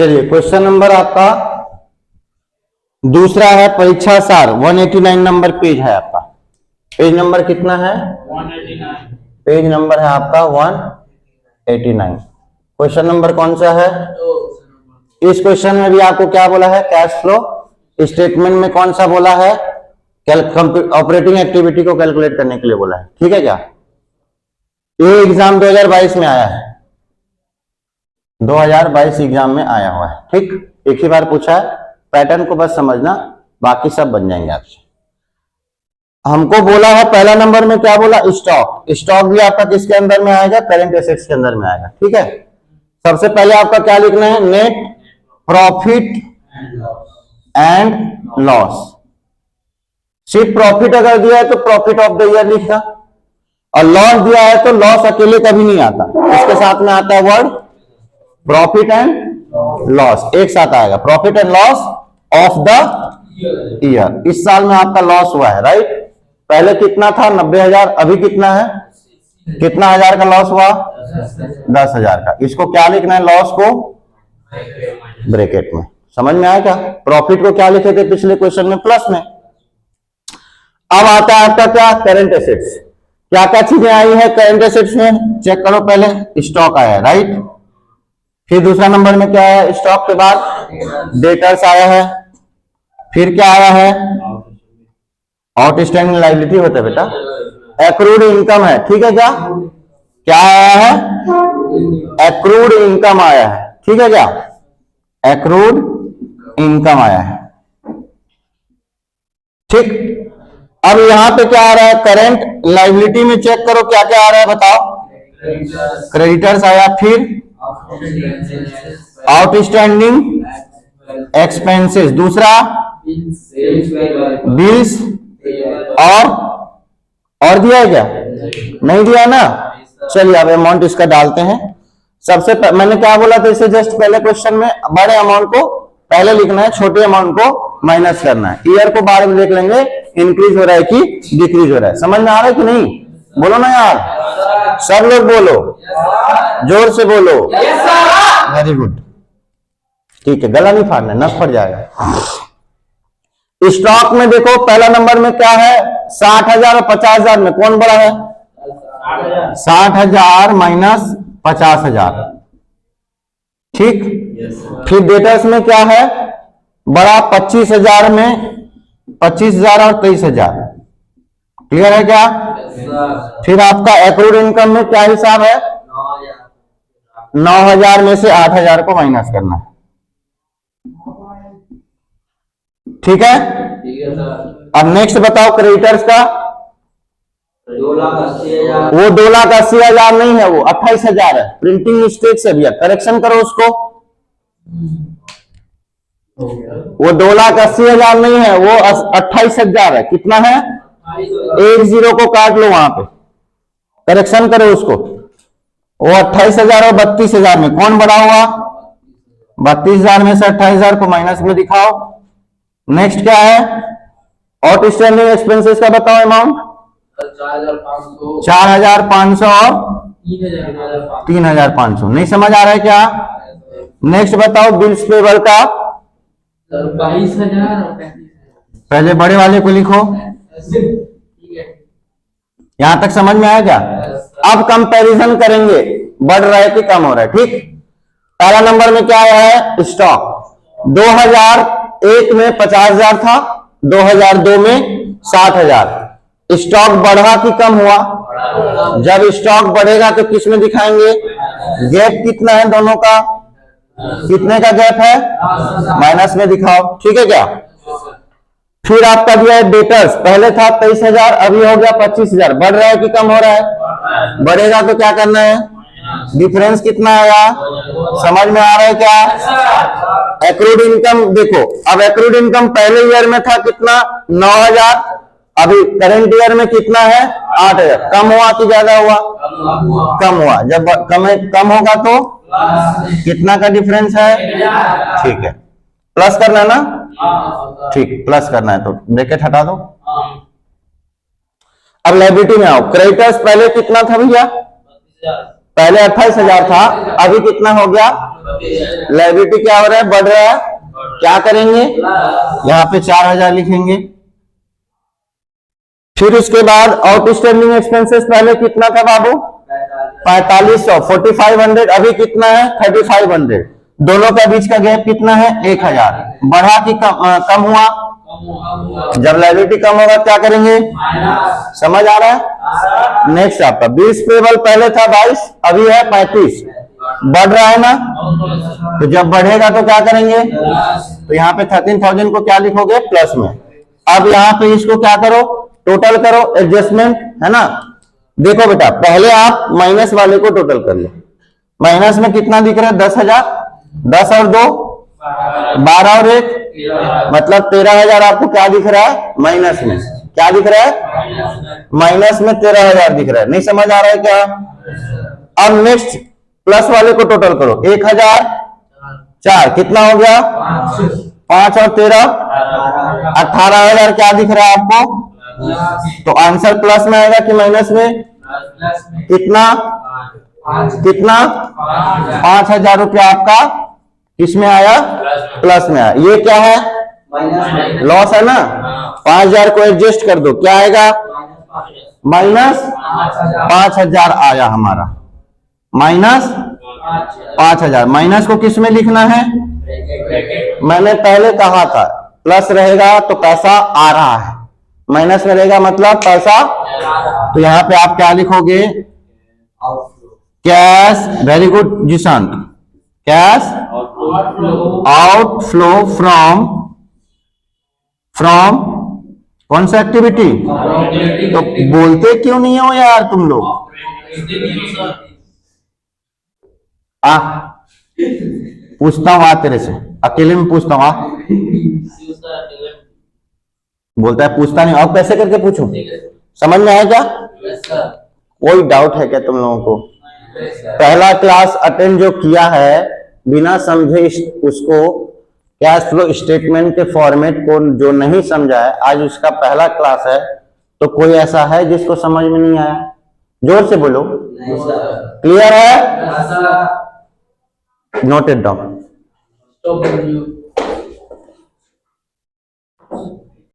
चलिए question number आपका दूसरा है, परीक्षा सार 189 नंबर पेज है आपका। पेज नंबर कितना है? 189। पेज नंबर है आपका 189। क्वेश्चन नंबर कौन सा है? इस क्वेश्चन में भी आपको क्या बोला है? कैश फ्लो स्टेटमेंट में कौन सा बोला है? ऑपरेटिंग एक्टिविटी को कैलकुलेट करने के लिए बोला है। ठीक है क्या? ये एग्जाम 2022 में आया है, 2022 एग्जाम में आया हुआ है। ठीक, एक ही बार पूछा है, पैटर्न को बस समझना, बाकी सब बन जाएंगे आपसे। हमको बोला है पहला नंबर में क्या बोला? स्टॉक। स्टॉक भी आपका किसके अंदर में आएगा? करेंट एसेट्स के अंदर में आएगा। ठीक है, सबसे पहले आपका क्या लिखना है? Net profit and loss. सिर्फ प्रॉफिट अगर दिया है तो प्रॉफिट ऑफ द ईयर लिखना, और लॉस दिया है तो लॉस अकेले कभी नहीं आता, इसके साथ में आता है वर्ड प्रॉफिट एंड लॉस, एक साथ आएगा। Profit and loss of the year. इस साल में आपका लॉस हुआ है, राइट? पहले कितना था? 90,000। अभी कितना है? कितना हजार का लॉस हुआ? 10,000 का। इसको क्या लिखना है? लॉस को ब्रैकेट में। समझ में आया क्या? प्रॉफिट को क्या लिखे थे पिछले क्वेश्चन में? प्लस में। अब आता है आपका क्या? Current assets. क्या क्या चीजें आई है करंट एसेट्स में? चेक करो। पहले स्टॉक आया है, राइट? फिर दूसरा नंबर में क्या है? स्टॉक के बाद डेटर्स आया है। फिर क्या आया है? आउटस्टैंडिंग लायबिलिटी होता है बेटा, एक्रूड इनकम है। ठीक है क्या? क्या आया है? एक्रूड इनकम आया है। ठीक है क्या? एक्रूड इनकम आया है। ठीक, अब यहां पे क्या आ रहा है? करंट लायबिलिटी में चेक करो क्या क्या आ रहा है, बताओ। क्रेडिटर्स आया, फिर आउटस्टैंडिंग एक्सपेंसेस, दूसरा बिल्स, और दिया है क्या? नहीं दिया ना। चलिए अब अमाउंट इसका डालते हैं। सबसे मैंने क्या बोला था इससे जस्ट पहले क्वेश्चन में? बड़े अमाउंट को पहले लिखना है, छोटे अमाउंट को माइनस करना है। ईयर को बाद में देख लेंगे इंक्रीज हो रहा है कि डिक्रीज हो रहा है। समझ में आ रहा है कि नहीं? बोलो ना यार, सब लोग बोलो, जोर से बोलो। Very good. ठीक है, गला नहीं फाड़ना, नस फट जाएगा। स्टॉक में देखो पहला नंबर में क्या है? 60,000 और 50,000 में कौन बड़ा है? 60,000 माइनस 50,000। ठीक, फिर डेटर्स में क्या है? बड़ा 25,000 में 25,000 और 23,000। क्लियर है क्या? फिर आपका एक्रूड इनकम में क्या हिसाब है? 9,000 में से 8,000 को माइनस करना है। ठीक है? अब नेक्स्ट बताओ क्रेडिटर्स का। 2,80,000। वो 2,80,000 नहीं है, वो 28,000 है। प्रिंटिंग मिस्टेक से भैया, करेक्शन करो उसको। वो 2,80,000 नहीं है, वो 28,000 है। कितना है? 10 को काट लो वहां पे, करेक्शन करो उसको। वो 28,000 और 32,000 में कौन बड़ा हुआ? 32,000 में से 28,000 को माइनस में दिखाओ। नेक्स्ट क्या है? आउटस्टैंडिंग एक्सपेंसेस का बताओ अमाउंट। 4,500 और 3,500। नहीं समझ आ रहा है क्या? नेक्स्ट बताओ बिल्स पेबल का। 22,000। पहले बड़े वाले को लिखो। यहां तक समझ में आया क्या? अब कंपैरिजन करेंगे, बढ़ रहा है कि कम हो रहा है। ठीक, पहला नंबर में क्या आया है? स्टॉक 2001 में 50,000 था, 2002 में 60,000। स्टॉक बढ़ा कि कम हुआ? जब स्टॉक बढ़ेगा तो किस में दिखाएंगे? गैप कितना है दोनों का? कितने का गैप है? माइनस में दिखाओ। ठीक है क्या? फिर आपका दिया है डेटर्स, पहले था 23,000, अभी हो गया 25,000। बढ़ रहा है कि कम हो रहा है? बढ़ेगा तो क्या करना है? डिफरेंस कितना आया? समझ में आ रहा है क्या? एक्रूड इनकम देखो, अब एक्रूड इनकम पहले ईयर में था कितना? 9,000। अभी करंट ईयर में कितना है? 8,000। कम हुआ कि ज्यादा हुआ? कम हुआ। जब कम होगा तो कितना का डिफरेंस है? ठीक है, प्लस करना है ना? ठीक, प्लस करना है तो ब्रैकेट हटा दो। अब लायबिलिटी में आओ। क्रेडिटर्स पहले कितना था भैया? पहले 28,000 था, अभी कितना हो गया? लायबिलिटी क्या हो रहा है, बढ़ रहा है, क्या करेंगे, यहाँ पे 4000 लिखेंगे। फिर उसके बाद आउटस्टैंडिंग एक्सपेंसेस पहले कितना था बाबू, 4500, 4500, अभी कितना है 3500, दोनों का बीच का गैप कितना है 1000, बढ़ा कि कम हुआ, जब लायबिलिटी कम होगा क्या करेंगे, समझ आ रहा है। नेक्स्ट आपका बिल्स पेबल पहले था 22, अभी है 35, बढ़ रहा है ना, तो जब बढ़ेगा तो क्या करेंगे, तो यहाँ पे 13,000 को क्या लिखोगे, प्लस में। अब यहाँ पे इसको क्या करो, टोटल करो, एडजस्टमेंट है ना। देखो बेटा पहले आप माइनस वाले को टोटल कर लो, माइनस में कितना दिख रहा है 10,000, 10 और 2 12 और 1 मतलब 13,000 आपको क्या दिख रहा है, माइनस में, क्या दिख रहा है, माइनस में 13,000 दिख रहा है, नहीं समझ आ रहा है क्या। अब नेक्स्ट प्लस वाले को टोटल करो, 1004 कितना हो गया, 5 और 13 18,000 क्या दिख रहा है आपको, तो आंसर प्लस में आएगा कि माइनस में, कितना कितना 5,000 रुपया आपका किसमें आया, प्लस में आया। ये क्या है, लॉस है ना, 5,000 को एडजस्ट कर दो, क्या आएगा, माइनस 5,000 आया हमारा, माइनस 5,000। माइनस को किस में लिखना है, मैंने पहले कहा था प्लस रहेगा तो पैसा आ रहा है, माइनस में रहेगा मतलब पैसा, तो यहां पे आप क्या लिखोगे, cash, very good Zishant, cash outflow from कौन सा एक्टिविटी, तो बोलते क्यों नहीं हो यार तुम लोग, पूछता हूं तेरे से, अकेले में पूछता हूं, बोलता है पूछता नहीं, और कैसे करके पूछूं, समझ में आया क्या, कोई डाउट है क्या तुम लोगों को। पहला क्लास अटेंड जो किया है बिना समझे उसको कैश फ्लो स्टेटमेंट के फॉर्मेट को जो नहीं समझा है, आज उसका पहला क्लास है, तो कोई ऐसा है जिसको समझ में नहीं आया, जोर से बोलो, क्लियर है, नोट इट डाउन।